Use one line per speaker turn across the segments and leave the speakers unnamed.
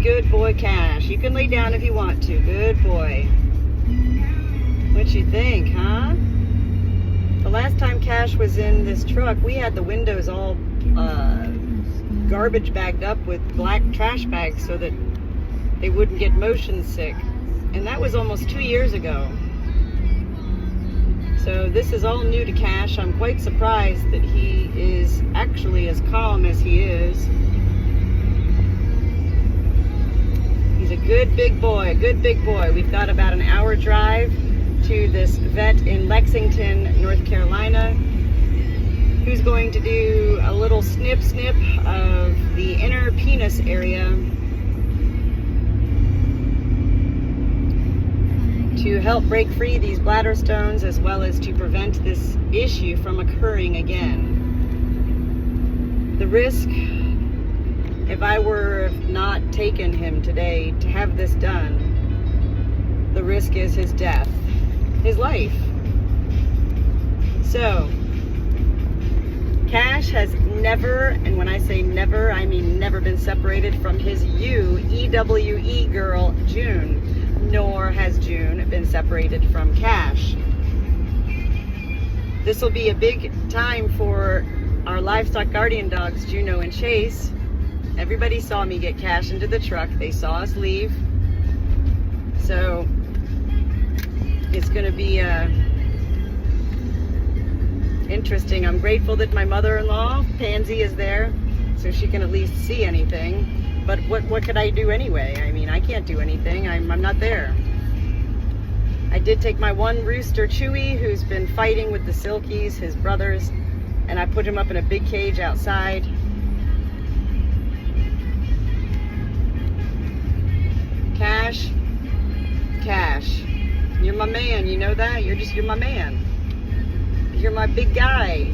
Good boy, Cash. You can lay down if you want to. Good boy. What you think, huh? The last time Cash was in this truck, we had the windows all garbage bagged up with black trash bags so that they wouldn't get motion sick. And that was almost 2 years ago. So this is all new to Cash. I'm quite surprised that he is actually as calm as he is. He's a good big boy, a good big boy. We've got about an hour drive to this vet in Lexington, North Carolina, who's going to do a little snip of the inner penis area to help break free these bladder stones, as well as to prevent this issue from occurring again. The risk, if I were not taken him today to have this done, the risk is his death, his life. So, Cash has never, and when I say never, I mean never been separated from his EWE girl, June, nor has June been separated from Cash. This will be a big time for our livestock guardian dogs, Juno and Chase. Everybody saw me get Cash into the truck. They saw us leave. So it's going to be interesting. I'm grateful that my mother-in-law, Pansy, is there so she can at least see anything. But what could I do anyway? I mean, I can't do anything. I'm not there. I did take my one rooster, Chewy, who's been fighting with the Silkies, his brothers, and I put him up in a big cage outside. Cash, you're my man, you know that? You're my man. You're my big guy.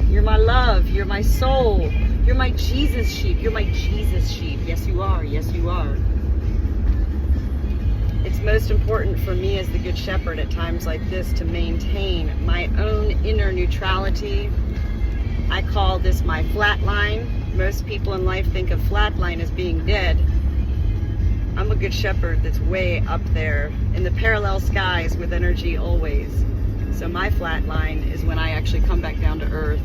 You're my love. You're my soul. You're my Jesus sheep. You're my Jesus sheep. Yes, you are. Yes, you are. It's most important for me as the Good Shepherd at times like this to maintain my own inner neutrality. I call this my flat line. Most people in life think of flat line as being dead. I'm a Good Shepherd that's way up there in the parallel skies with energy always. So my flat line is when I actually come back down to earth,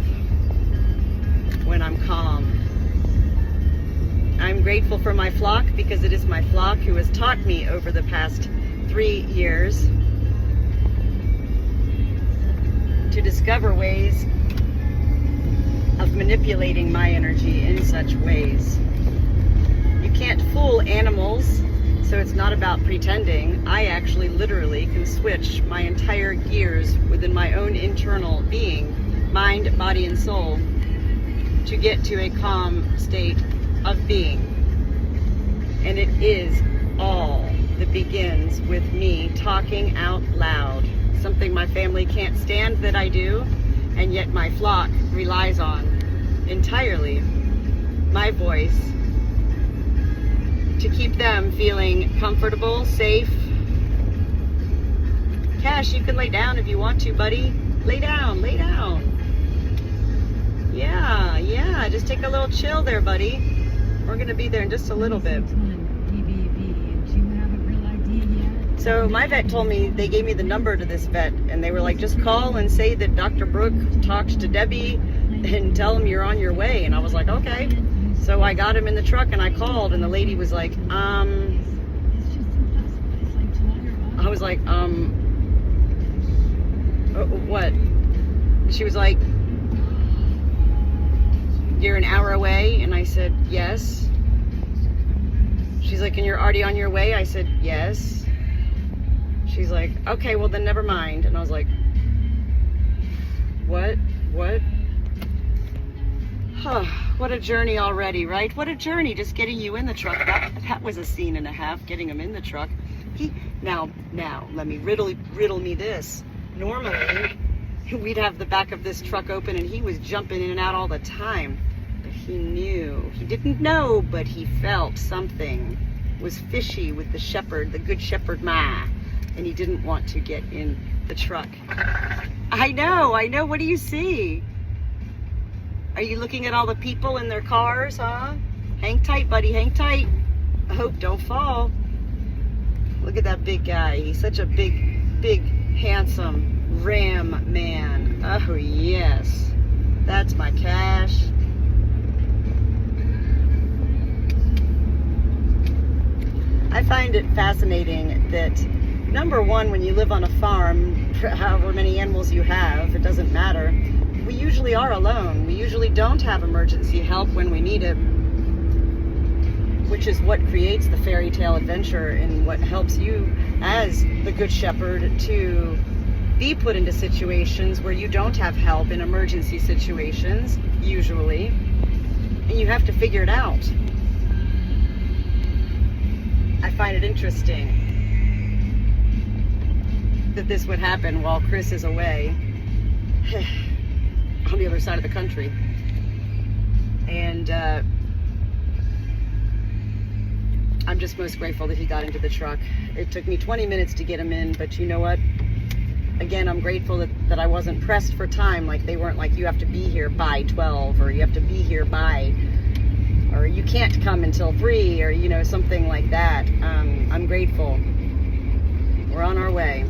when I'm calm. I'm grateful for my flock because it is my flock who has taught me over the past 3 years to discover ways of manipulating my energy in such ways. You can't fool animals, so it's not about pretending. I actually literally can switch my entire gears within my own internal being, mind, body, and soul, to get to a calm state of being. And it is all that begins with me talking out loud, something my family can't stand that I do, and yet my flock relies on entirely my voice to keep them feeling comfortable, safe. Cash, you can lay down if you want to, buddy. Lay down, lay down. Yeah, just take a little chill there, buddy. We're gonna be there in just a little bit. So my vet told me, they gave me the number to this vet, and they were like, just call and say that Dr. Brooke talked to Debbie and tell him you're on your way. And I was like, okay. So I got him in the truck and I called, and the lady was like, I was like, what? She was like, you're an hour away? And I said, yes. She's like, and you're already on your way? I said, yes. She's like, okay, well then never mind. And I was like, what? What a journey already, right? What a journey just getting you in the truck. That was a scene and a half, getting him in the truck. Now, let me riddle me this. Normally, we'd have the back of this truck open and he was jumping in and out all the time. But he knew. He didn't know, but he felt something was fishy with the shepherd, the Good Shepherd Ma. And he didn't want to get in the truck. I know. What do you see? Are you looking at all the people in their cars, huh? Hang tight, buddy, hang tight. Hope, don't fall. Look at that big guy. He's such a big, handsome ram man. Oh, yes. That's my cash. I find it fascinating that, number one, when you live on a farm, however many animals you have, it doesn't matter, we usually are alone. We usually don't have emergency help when we need it, which is what creates the fairy tale adventure and what helps you as the good shepherd to be put into situations where you don't have help in emergency situations, usually, and you have to figure it out. I find it interesting that this would happen while Chris is away on the other side of the country. And I'm just most grateful that he got into the truck. It took me 20 minutes to get him in, but you know what? Again, I'm grateful that I wasn't pressed for time. Like, they weren't like, you have to be here by 12, or you have to be here by, or you can't come until 3, or, you know, something like that. I'm grateful. We're on our way.